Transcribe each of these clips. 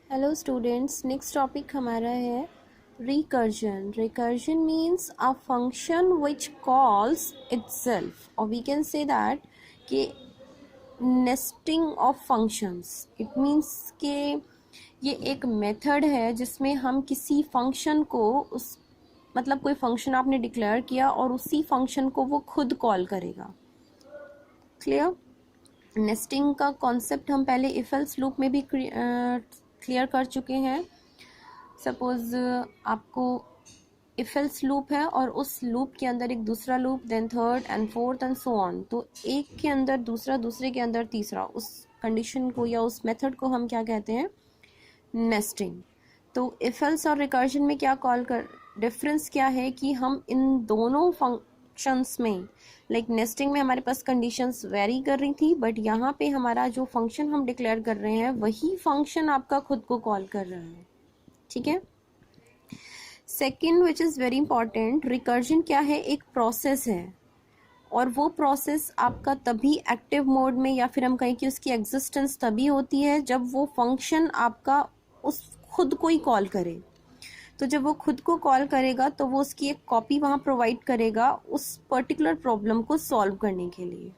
Hello students, next topic हमारा है recursion. Recursion means a function which calls itself, और we can say that कि nesting of functions. It means कि ये एक मेथड है जिसमें हम किसी फंक्शन को मतलब कोई फंक्शन आपने डिक्लेयर किया और उसी फंक्शन को वो खुद कॉल करेगा. क्लियर? नेस्टिंग का कॉन्सेप्ट हम पहले इफ एल्स लूप में भी क्लियर कर चुके हैं. सपोज आपको इफ एल्स लूप है और उस लूप के अंदर एक दूसरा loop, then third and fourth and so on. तो एक के अंदर दूसरा, दूसरे के अंदर तीसरा, उस कंडीशन को या उस मेथड को हम क्या कहते हैं? नेस्टिंग. तो इफ एल्स और रिकर्जन में क्या डिफरेंस क्या है कि हम इन दोनों फंक्शंस में लाइक नेस्टिंग में हमारे पास कंडीशंस वेरी कर रही थी, बट यहाँ पे हमारा जो फंक्शन हम डिक्लेयर कर रहे हैं वही फंक्शन आपका खुद को कॉल कर रहा है. ठीक है. Second which is very important, recursion क्या है? एक प्रोसेस है, और वो प्रोसेस आपका तभी एक्टिव मोड में या फिर हम कहें कि उसकी एग्जिस्टेंस तभी होती है जब वो फंक्शन आपका उस खुद को ही कॉल करे. तो जब वो खुद को कॉल करेगा तो वो उसकी एक कॉपी वहाँ प्रोवाइड करेगा उस पर्टिकुलर प्रॉब्लम को सॉल्व करने के लिए.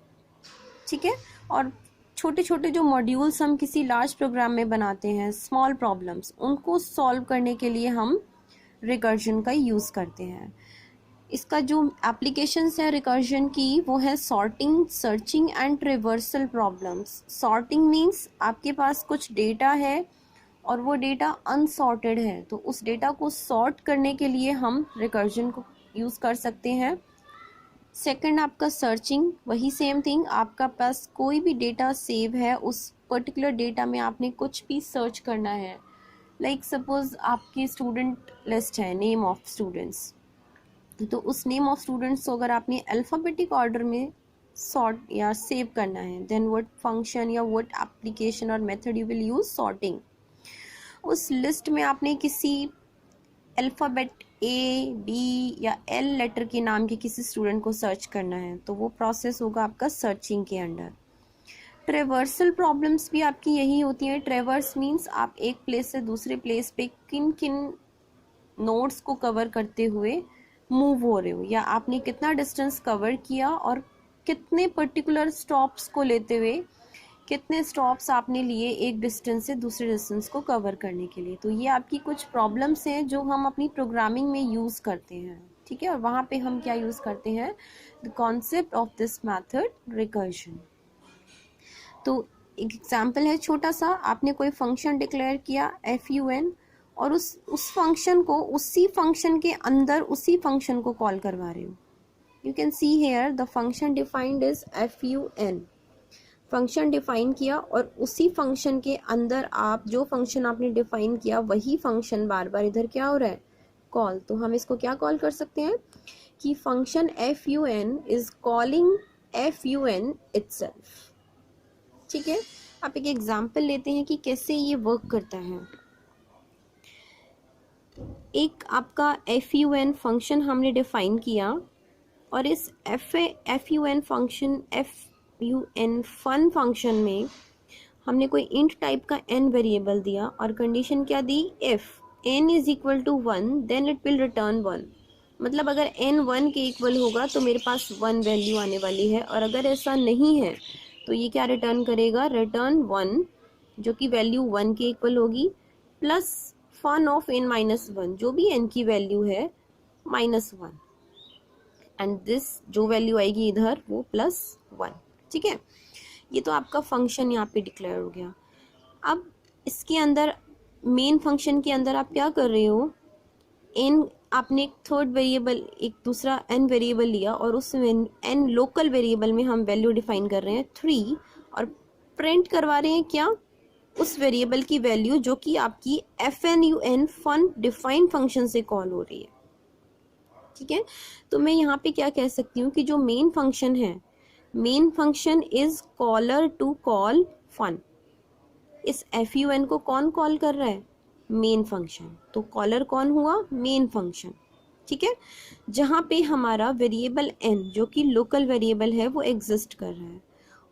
ठीक है. और छोटे छोटे जो मॉड्यूल्स हम किसी लार्ज प्रोग्राम में बनाते हैं, स्मॉल प्रॉब्लम्स, उनको सॉल्व करने के लिए हम रिकर्जन का यूज़ करते हैं. इसका जो एप्लीकेशंस है रिकर्जन की वो है sorting, searching and reversal problems. Sorting means आपके पास कुछ डेटा है और वो डेटा अनसॉर्टेड है, तो उस डेटा को सॉर्ट करने के लिए हम रिकर्जन को यूज़ कर सकते हैं. सेकंड आपका सर्चिंग, वही सेम थिंग, आपका पास कोई भी डेटा सेव है, उस पर्टिकुलर डेटा में आपने कुछ भी सर्च करना है. लाइक सपोज आपकी स्टूडेंट लिस्ट है, नेम ऑफ स्टूडेंट्स, तो उस नेम ऑफ स्टूडेंट्स को अगर आपने अल्फ़ाबेटिक ऑर्डर में सॉर्ट या सेव करना है, देन व्हाट फंक्शन या व्हाट एप्लीकेशन और method you will use? Sorting. उस लिस्ट में आपने किसी अल्फ़ाबेट ए, बी या एल लेटर के नाम के किसी स्टूडेंट को सर्च करना है, तो वो प्रोसेस होगा आपका सर्चिंग के अंडर. ट्रेवर्सल प्रॉब्लम्स भी आपकी यही होती हैं. ट्रेवर्स मीन्स आप एक प्लेस से दूसरे प्लेस पे किन किन नोड्स को कवर करते हुए मूव हो रहे हो, या आपने कितना डिस्टेंस कवर किया और कितने पर्टिकुलर स्टॉप्स को लेते हुए कितने स्टॉप्स आपने लिए एक डिस्टेंस से दूसरे डिस्टेंस को कवर करने के लिए. तो ये आपकी कुछ प्रॉब्लम्स हैं जो हम अपनी प्रोग्रामिंग में यूज़ करते हैं. ठीक है. और वहाँ पे हम क्या यूज़ करते हैं? The concept of this method recursion. तो एक एग्जाम्पल है छोटा सा, आपने कोई फंक्शन डिक्लेयर किया fun, और उस फंक्शन को उसी फंक्शन के अंदर उसी फंक्शन को कॉल करवा रहे हो. You can see here the function defined is fun. Function define किया और उसी फंक्शन के अंदर आप जो फंक्शन आपने डिफाइन किया वही फंक्शन बार बार इधर क्या हो रहा है? कॉल. तो हम इसको क्या कॉल कर सकते हैं कि function fun is calling fun itself. ठीक है. आप एक एग्जाम्पल लेते हैं कि कैसे ये वर्क करता है. एक आपका fun फंक्शन हमने डिफाइन किया, और इस fun फंक्शन फन फंक्शन में हमने कोई इंट टाइप का n वेरिएबल दिया और कंडीशन क्या दी? If n is equal to 1 then it will return 1. मतलब अगर n 1 के इक्वल होगा तो मेरे पास 1 वैल्यू आने वाली है, और अगर ऐसा नहीं है तो ये क्या रिटर्न करेगा? रिटर्न 1, जो कि वैल्यू 1 के इक्वल होगी, plus fun of n minus 1, जो भी n की वैल्यू है, माइनस 1, एंड दिस जो वैल्यू आएगी इधर वो प्लस 1. ठीक है. ये तो आपका फंक्शन यहाँ पे डिक्लेयर हो गया. अब इसके अंदर मेन फंक्शन के अंदर आप क्या कर रहे हो? n आपने एक थर्ड वेरिएबल, एक दूसरा n वेरिएबल लिया, और उस n लोकल वेरिएबल में हम वैल्यू डिफाइन कर रहे हैं 3, और प्रिंट करवा रहे हैं क्या? उस वेरिएबल की वैल्यू जो कि आपकी fun फन डिफाइन फंक्शन से कॉल हो रही है. ठीक है. तो मैं यहाँ पे क्या कह सकती हूँ कि जो मेन फंक्शन है, main function is caller to call fun. इस fun को कौन कॉल कर रहा है? Main function. तो कॉलर कौन हुआ? Main function. ठीक है. जहाँ पे हमारा वेरिएबल n जो कि लोकल वेरिएबल है वो एग्जिस्ट कर रहा है,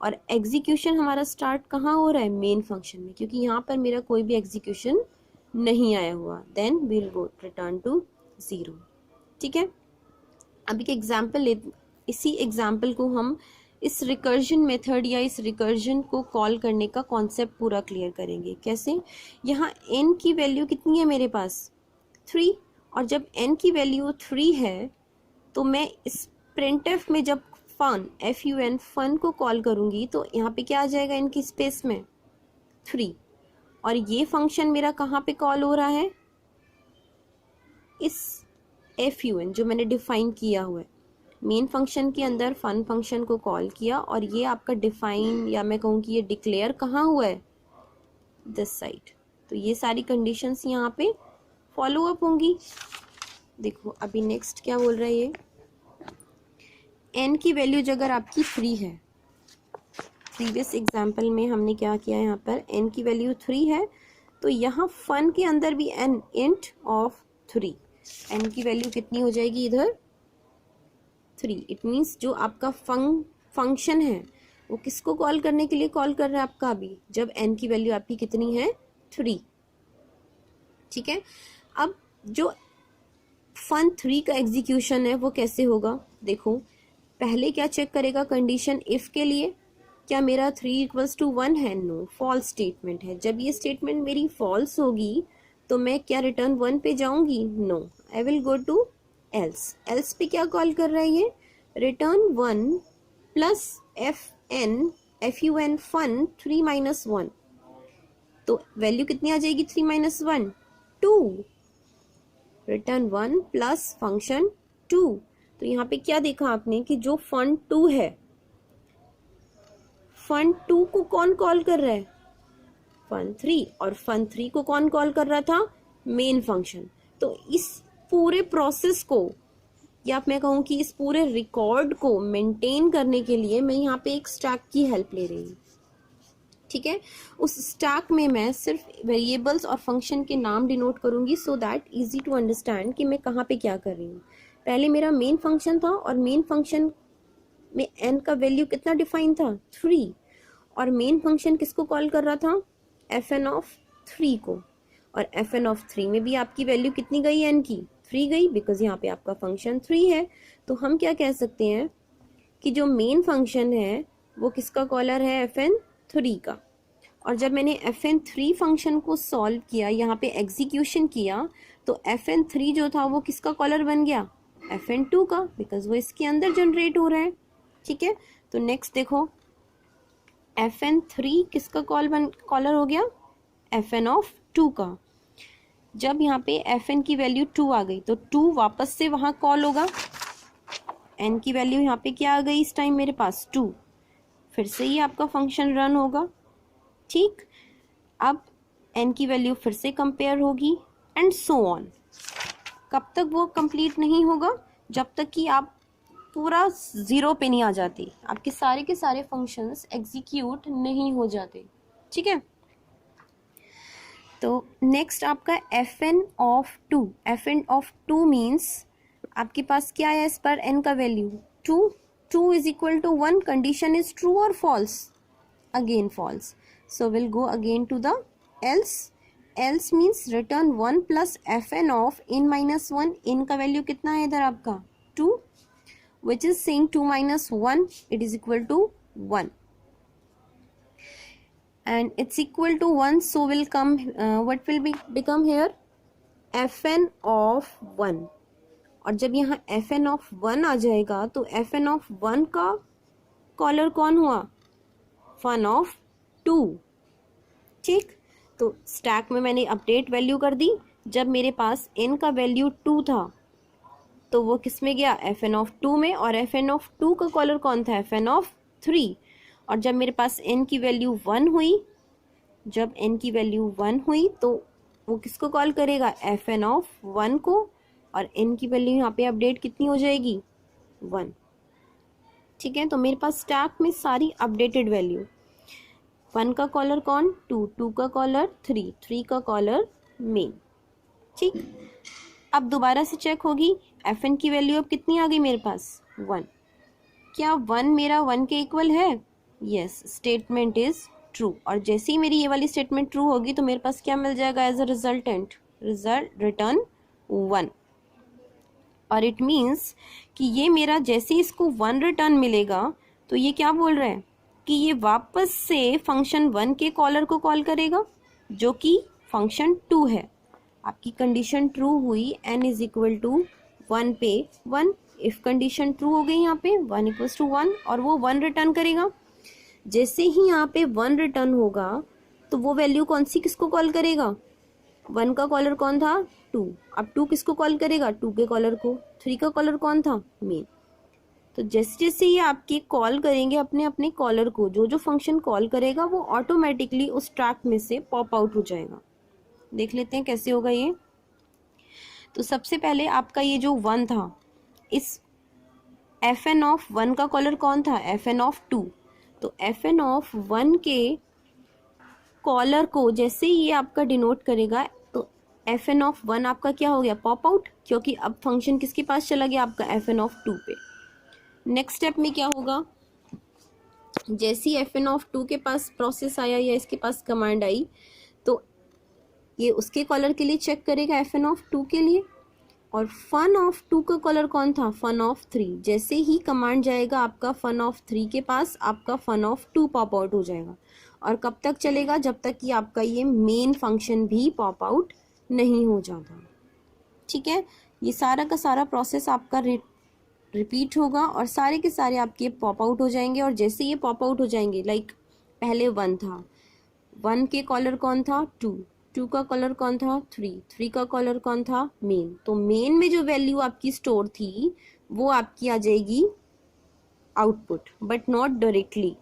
और एग्जीक्यूशन हमारा स्टार्ट कहाँ हो रहा है, मेन फंक्शन में, क्योंकि यहाँ पर मेरा कोई भी एग्जीक्यूशन नहीं आया हुआ, then will go return to 0। ठीक है, अब एक एग्जाम्पल ले, इसी एग्जाम्पल को हम इस रिकर्जन मेथड या इस रिकर्जन को कॉल करने का कॉन्सेप्ट पूरा क्लियर करेंगे। कैसे, यहाँ n की वैल्यू कितनी है मेरे पास 3, और जब n की वैल्यू 3 है तो मैं इस printf में जब fun को कॉल करूंगी तो यहाँ पे क्या आ जाएगा n की स्पेस में 3, और ये फंक्शन मेरा कहाँ पे कॉल हो रहा है, इस fun जो मैंने डिफाइन किया हुआ है, मेन फंक्शन के अंदर फन फंक्शन को कॉल किया, और ये आपका डिफाइन या मैं कहूँ कि ये डिक्लेयर कहाँ हुआ है, दिस साइड। तो ये सारी कंडीशंस यहाँ पे फॉलो अप होंगी। देखो अभी नेक्स्ट क्या बोल रहा है ये, n की वैल्यू अगर आपकी 3 है, प्रीवियस एग्जाम्पल में हमने क्या किया, यहाँ पर n की वैल्यू 3 है, तो यहाँ फन के अंदर भी n इंट ऑफ 3, n की वैल्यू कितनी हो जाएगी इधर 3। इट मीन्स जो आपका फंक्शन है वो किसको कॉल करने के लिए कॉल कर रहा है आपका, अभी जब n की वैल्यू आपकी कितनी है 3। ठीक है, अब जो फन 3 का एग्जीक्यूशन है वो कैसे होगा, देखो पहले क्या चेक करेगा कंडीशन, इफ के लिए क्या मेरा 3 = 1 है, नो, फॉल्स स्टेटमेंट है। जब ये स्टेटमेंट मेरी फॉल्स होगी तो मैं क्या रिटर्न 1 पे जाऊंगी, no, I will go to else पे क्या कॉल कर रहा है ये, रिटर्न 1 प्लस fun 3 - 1, तो वैल्यू कितनी आ जाएगी 3 - 1 2, रिटर्न 1 प्लस फंक्शन 2। तो यहाँ पे क्या देखा आपने कि जो फन 2 है, फन 2 को कौन कॉल कर रहा है, फन 3, और फन 3 को कौन कॉल कर रहा था, मेन फंक्शन। तो इस पूरे प्रोसेस को, या मैं कहूँ कि इस पूरे रिकॉर्ड को मेंटेन करने के लिए मैं यहाँ पे एक स्टैक की हेल्प ले रही हूँ। ठीक है, उस स्टैक में मैं सिर्फ वेरिएबल्स और फंक्शन के नाम डिनोट करूंगी, so that easy to understand कि मैं कहाँ पे क्या कर रही हूँ। पहले मेरा मेन फंक्शन था, और मेन फंक्शन में n का वैल्यू कितना डिफाइन था 3, और मेन फंक्शन किसको कॉल कर रहा था, fn(3) को, और fn(3) में भी आपकी वैल्यू कितनी गई, n की 3 गई, बिकॉज यहाँ पे आपका फंक्शन 3 है। तो हम क्या कह सकते हैं कि जो मेन फंक्शन है वो किसका कॉलर है, fn(3) का। और जब मैंने fn(3) फंक्शन को सॉल्व किया, यहाँ पे एग्जीक्यूशन किया, तो fn(3) जो था वो किसका कॉलर बन गया, fn(2) का, बिकॉज वो इसके अंदर जनरेट हो रहा है। ठीक है, तो नेक्स्ट देखो fn(3) किसका कॉलर हो गया, fn(2) का। जब यहाँ पे fn की वैल्यू 2 आ गई तो 2 वापस से वहां कॉल होगा, n की वैल्यू यहाँ पे क्या आ गई इस टाइम मेरे पास 2, फिर से ही आपका फंक्शन रन होगा। ठीक, अब n की वैल्यू फिर से कंपेयर होगी, एंड सो ऑन। कब तक वो कंप्लीट नहीं होगा, जब तक कि आप पूरा 0 पे नहीं आ जाते, आपके सारे के सारे फंक्शंस एग्जीक्यूट नहीं हो जाते। ठीक है, तो नेक्स्ट आपका fn(2), fn(2) मीन्स आपके पास क्या है, इस पर n का वैल्यू 2 = 1, कंडीशन इज ट्रू और false, again false, so will go again to the else means return 1 plus fn(n - 1), n का वैल्यू कितना है इधर आपका 2, which is saying 2 - 1, it is equal to 1, and it's equal to 1, so will come what will become here, fn(1), और जब यहाँ fn(1) आ जाएगा तो fn(1) का कॉलर कौन हुआ, fun(2). ठीक, तो स्टैक में मैंने अपडेट वैल्यू कर दी, जब मेरे पास n का वैल्यू 2 था तो वो किस में गया, fn(2) में, और fn(2) का कॉलर कौन था, fn(3), और जब मेरे पास n की वैल्यू 1 हुई, जब n की वैल्यू 1 हुई तो वो किसको कॉल करेगा, fn(1) को, और n की वैल्यू यहाँ पे अपडेट कितनी हो जाएगी 1। ठीक है, तो मेरे पास स्टैक में सारी अपडेटेड वैल्यू, 1 का कॉलर कौन 2, 2 का कॉलर 3, 3 का कॉलर मेन। ठीक, अब दोबारा से चेक होगी, fn की वैल्यू अब कितनी आ गई मेरे पास 1, क्या 1 मेरा 1 के इक्वल है, यस, स्टेटमेंट इज ट्रू। और जैसे ही मेरी ये वाली स्टेटमेंट ट्रू होगी तो मेरे पास क्या मिल जाएगा as a resultant, result return 1। और इट मीन्स कि ये मेरा जैसे ही इसको 1 रिटर्न मिलेगा तो ये क्या बोल रहा है कि ये वापस से फंक्शन 1 के कॉलर को कॉल करेगा जो कि फंक्शन 2 है। आपकी कंडीशन ट्रू हुई, n इज इक्वल टू 1 पे 1, इफ कंडीशन ट्रू हो गई यहाँ पे 1 इक्वल्स टू 1 और वो 1 रिटर्न करेगा। जैसे ही यहाँ पे 1 रिटर्न होगा तो वो वैल्यू कौन सी किसको कॉल करेगा, 1 का कॉलर कौन था 2, अब 2 किसको कॉल करेगा 2 के कॉलर को, 3 का कॉलर कौन था मेन। तो जैसे जैसे ये आपके कॉल करेंगे अपने अपने कॉलर को, जो जो फंक्शन कॉल करेगा वो ऑटोमेटिकली उस ट्रैक में से पॉप आउट हो जाएगा। देख लेते हैं कैसे होगा ये। तो सबसे पहले आपका ये जो 1 था, इस fn ऑफ 1 का कॉलर कौन था fn ऑफ 2, तो fn ऑफ 1 के कॉलर को जैसे ही ये आपका डिनोट करेगा तो fn ऑफ 1 आपका क्या हो गया पॉप आउट, क्योंकि अब फंक्शन किसके पास चला गया आपका fn ऑफ 2 पे। नेक्स्ट स्टेप में क्या होगा, जैसे ही fn ऑफ 2 के पास प्रोसेस आया या इसके पास कमांड आई तो ये उसके कॉलर के लिए चेक करेगा fn ऑफ 2 के लिए। और फन ऑफ 2 का कॉलर कौन था फन ऑफ 3, जैसे ही कमांड जाएगा आपका फन ऑफ 3 के पास आपका फन ऑफ 2 पॉप आउट हो जाएगा। और कब तक चलेगा, जब तक कि आपका ये मेन फंक्शन भी पॉप आउट नहीं हो जाता। ठीक है, ये सारा का सारा प्रोसेस आपका रिपीट होगा और सारे के सारे आपके पॉप आउट हो जाएंगे। और जैसे ये पॉप आउट हो जाएंगे, लाइक पहले 1 था, 1 के कॉलर कौन था 2, 2 का कॉलर कौन था 3, 3 का कॉलर कौन था मेन। तो मेन में जो वैल्यू आपकी स्टोर थी वो आपकी आ जाएगी आउटपुट, बट नॉट डायरेक्टली।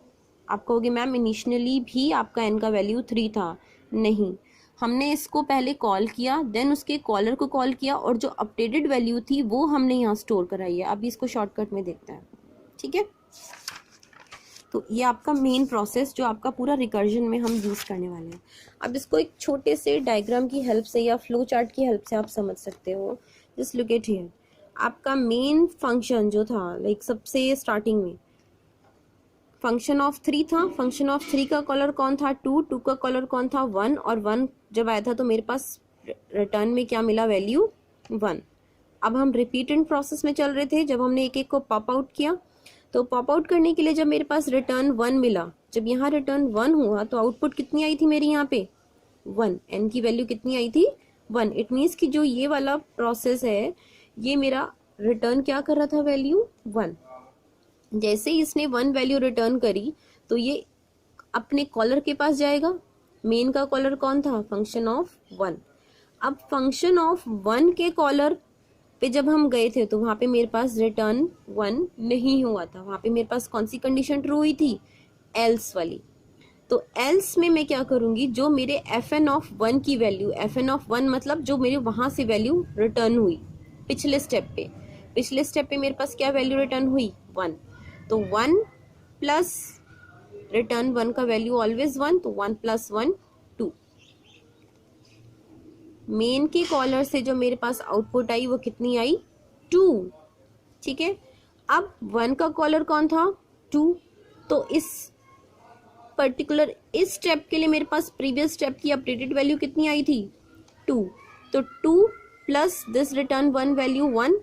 आप कहोगे मैम इनिशियली भी आपका n का वैल्यू 3 था, नहीं, हमने इसको पहले कॉल किया, देन उसके कॉलर को कॉल किया और जो अपडेटेड वैल्यू थी वो हमने यहाँ स्टोर कराई है। अभी इसको शॉर्टकट में देखते हैं। ठीक है, तो ये आपका मेन प्रोसेस जो आपका पूरा रिकर्जन में हम यूज करने वाले हैं। अब इसको एक छोटे से डायग्राम की हेल्प से या फ्लो चार्ट की हेल्प से आप समझ सकते हो। जस्ट लुक एट हियर, आपका मेन फंक्शन जो था, लाइक सबसे स्टार्टिंग में फंक्शन ऑफ 3 था, फंक्शन ऑफ 3 का कॉलर कौन था 2, 2 का कॉलर कौन था 1, और 1 जब आया था तो मेरे पास रिटर्न में क्या मिला वैल्यू 1। अब हम रिपीटेड प्रोसेस में चल रहे थे, जब हमने एक एक को पॉप आउट किया तो पॉप आउट करने के लिए जब मेरे पास रिटर्न 1 मिला, जब यहाँ रिटर्न 1 हुआ तो आउटपुट कितनी आई थी मेरी यहाँ पे 1, n की वैल्यू कितनी आई थी 1। इट मीन्स कि जो ये वाला प्रोसेस है ये मेरा रिटर्न क्या कर रहा था वैल्यू 1। जैसे ही इसने 1 वैल्यू रिटर्न करी तो ये अपने कॉलर के पास जाएगा, मेन का कॉलर कौन था फंक्शन ऑफ 1। अब फंक्शन ऑफ 1 के कॉलर पे जब हम गए थे तो वहां पे मेरे पास रिटर्न 1 नहीं हुआ था, वहां पे मेरे पास कौन सी कंडीशन ट्रू हुई थी एल्स वाली। तो एल्स में मैं क्या करूंगी, जो मेरे fn ऑफ 1 की वैल्यू, fn ऑफ 1 मतलब जो मेरे वहां से वैल्यू रिटर्न हुई पिछले स्टेप पे मेरे पास क्या वैल्यू रिटर्न हुई 1, तो 1 प्लस रिटर्न 1 का वैल्यू ऑलवेज 1, तो 1 प्लस 1 2। मेन के कॉलर से जो मेरे पास आउटपुट आई वो कितनी आई 2। ठीक है, अब 1 का कॉलर कौन था 2, तो इस पर्टिकुलर इस स्टेप के लिए मेरे पास प्रीवियस स्टेप की अपडेटेड वैल्यू कितनी आई थी 2, तो 2 plus this return 1 value 1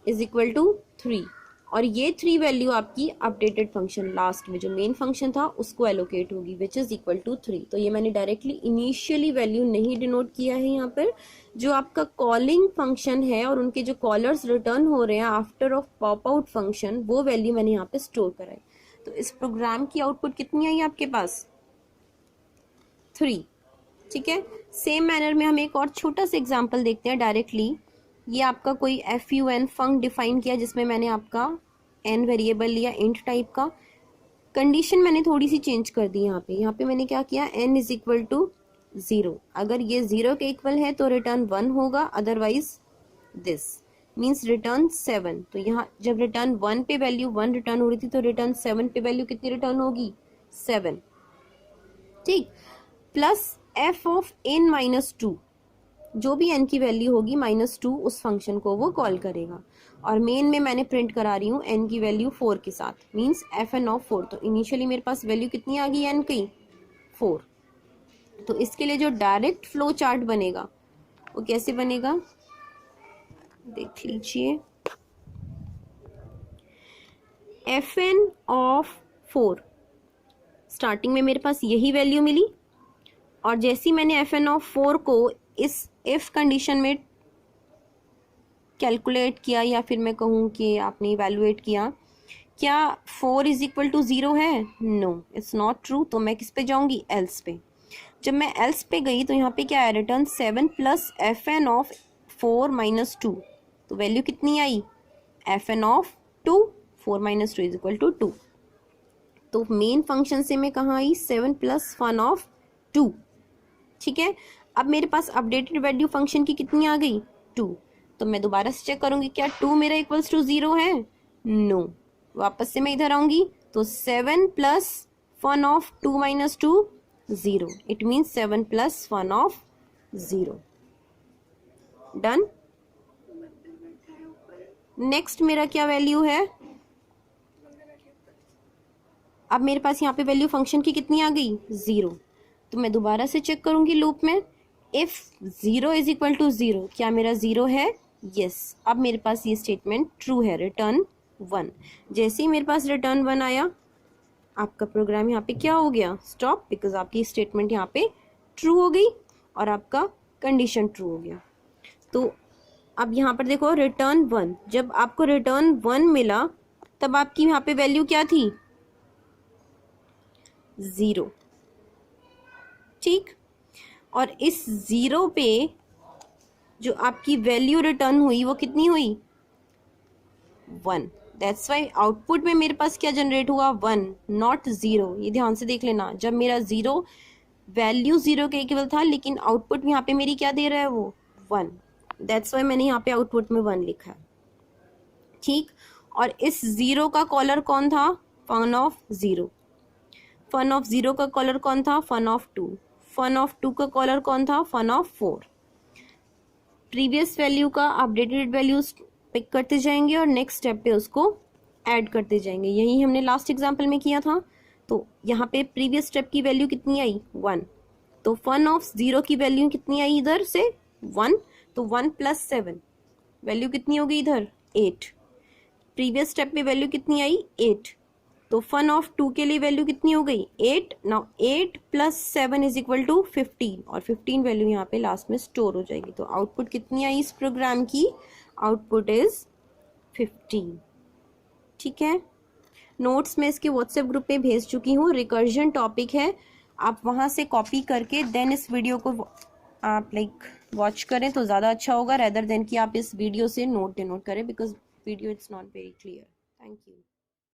is equal to 3, और ये 3 वैल्यू आपकी अपडेटेड फंक्शन लास्ट में जो मेन फंक्शन था उसको एलोकेट होगी विच इज इक्वल टू 3। तो ये मैंने डायरेक्टली इनिशियली वैल्यू नहीं डिनोट किया है यहाँ पर, जो आपका कॉलिंग फंक्शन है और उनके जो कॉलर्स रिटर्न हो रहे हैं after of pop out function वो वैल्यू मैंने यहाँ पे स्टोर कराई। तो इस प्रोग्राम की आउटपुट कितनी आई आपके पास 3। ठीक है, सेम मैनर में हम एक और छोटा सा एग्जांपल देखते हैं डायरेक्टली। ये आपका कोई fun फंक्शन डिफाइन किया जिसमें मैंने आपका n वेरिएबल लिया इंट टाइप का, कंडीशन मैंने थोड़ी सी चेंज कर दी। यहाँ पे मैंने क्या किया n इज इक्वल टू 0, अगर ये 0 के इक्वल है तो रिटर्न 1 होगा, अदरवाइज दिस मीन्स रिटर्न 7। तो यहाँ जब रिटर्न 1 पे वैल्यू 1 रिटर्न हो रही थी तो रिटर्न 7 पे वैल्यू कितनी रिटर्न होगी 7। ठीक, plus f of n minus 2, जो भी n की वैल्यू होगी -2 उस फंक्शन को वो कॉल करेगा। और मेन में मैंने प्रिंट करा रही हूँ n की वैल्यू 4 के साथ, मीन्स fn ऑफ 4। तो इनिशियली मेरे पास वैल्यू कितनी आ गई n की 4। तो इसके लिए जो डायरेक्ट फ्लो चार्ट बनेगा वो कैसे बनेगा देख लीजिए। fn ऑफ 4 स्टार्टिंग में मेरे पास यही वैल्यू मिली, और जैसे ही मैंने fn ऑफ 4 को इस इफ कंडीशन में कैलकुलेट किया, या फिर मैं कहूँ कि आपने इवेलुएट किया, क्या 4 इज इक्वल टू 0 है? No, it's not true. तो मैं किस पे जाऊंगी? एल्स पे। जब मैं एल्स पे गई तो यहाँ पे क्या है? Return 7 plus fn of 4 minus 2। तो वैल्यू कितनी आई? fn of 2, 4 minus 2 is equal to 2। तो मेन फंक्शन से मैं कहाँ आई? 7 प्लस फन ऑफ 2। ठीक है, अब मेरे पास अपडेटेड वैल्यू फंक्शन की कितनी आ गई? 2। तो मैं दोबारा से चेक करूंगी क्या 2 मेरा इक्वल्स टू 0 है? नो। वापस से मैं इधर आऊंगी तो 7 plus fun of 2 minus 2 0, it means 7 plus fun of 0। Done. Next मेरा क्या वैल्यू है? अब मेरे पास यहाँ पे वैल्यू फंक्शन की कितनी आ गई? 0। तो मैं दोबारा से चेक करूंगी लूप में, इफ 0 इज इक्वल टू 0, क्या मेरा 0 है? यस। अब मेरे पास ये स्टेटमेंट ट्रू है, रिटर्न 1। जैसे ही मेरे पास रिटर्न 1 आया, आपका प्रोग्राम यहाँ पे क्या हो गया? स्टॉप, बिकॉज आपकी स्टेटमेंट यहाँ पे ट्रू हो गई और आपका कंडीशन ट्रू हो गया। तो अब यहाँ पर देखो रिटर्न 1, जब आपको रिटर्न 1 मिला तब आपकी यहाँ पे वैल्यू क्या थी? 0। ठीक, और इस 0 पे जो आपकी वैल्यू रिटर्न हुई वो कितनी हुई? 1। दैट्स वाई आउटपुट में मेरे पास क्या जनरेट हुआ? 1, नॉट 0। ये ध्यान से देख लेना, जब मेरा 0 वैल्यू 0 के इक्वल था, लेकिन आउटपुट यहाँ पे मेरी क्या दे रहा है? वो 1। दैट्स वाई मैंने यहाँ पे आउटपुट में 1 लिखा है। ठीक, और इस 0 का कॉलर कौन था? Fun of 0। फन ऑफ 0 का कॉलर कौन था? Fun of 2। फन ऑफ 2 का कॉलर कौन था? Fun of 4। प्रीवियस वैल्यू का अपडेटेड वैल्यूज पिक करते जाएंगे और नेक्स्ट स्टेप पे उसको ऐड करते जाएंगे। यही हमने लास्ट एग्जांपल में किया था। तो यहाँ पे प्रीवियस स्टेप की वैल्यू कितनी आई? 1। तो फन ऑफ 0 की वैल्यू कितनी आई इधर से? 1। तो 1 प्लस 7 वैल्यू कितनी हो गई इधर? 8। प्रीवियस स्टेप पे वैल्यू कितनी आई? 8। तो फन ऑफ 2 के लिए वैल्यू कितनी हो गई? 8। Now 8 plus 7 is equal to 15, और 15 वैल्यू यहाँ पे लास्ट में स्टोर हो जाएगी। तो आउटपुट कितनी आई इस प्रोग्राम की? Output is 15। ठीक है, नोट्स में इसके व्हाट्सएप ग्रुप पे भेज चुकी हूँ। रिकर्जन टॉपिक है, आप वहाँ से कॉपी करके देन इस वीडियो को आप वॉच करें तो ज़्यादा अच्छा होगा, रेदर देन कि आप इस वीडियो से नोट डिनोट करें, because video it's not very clear. Thank you.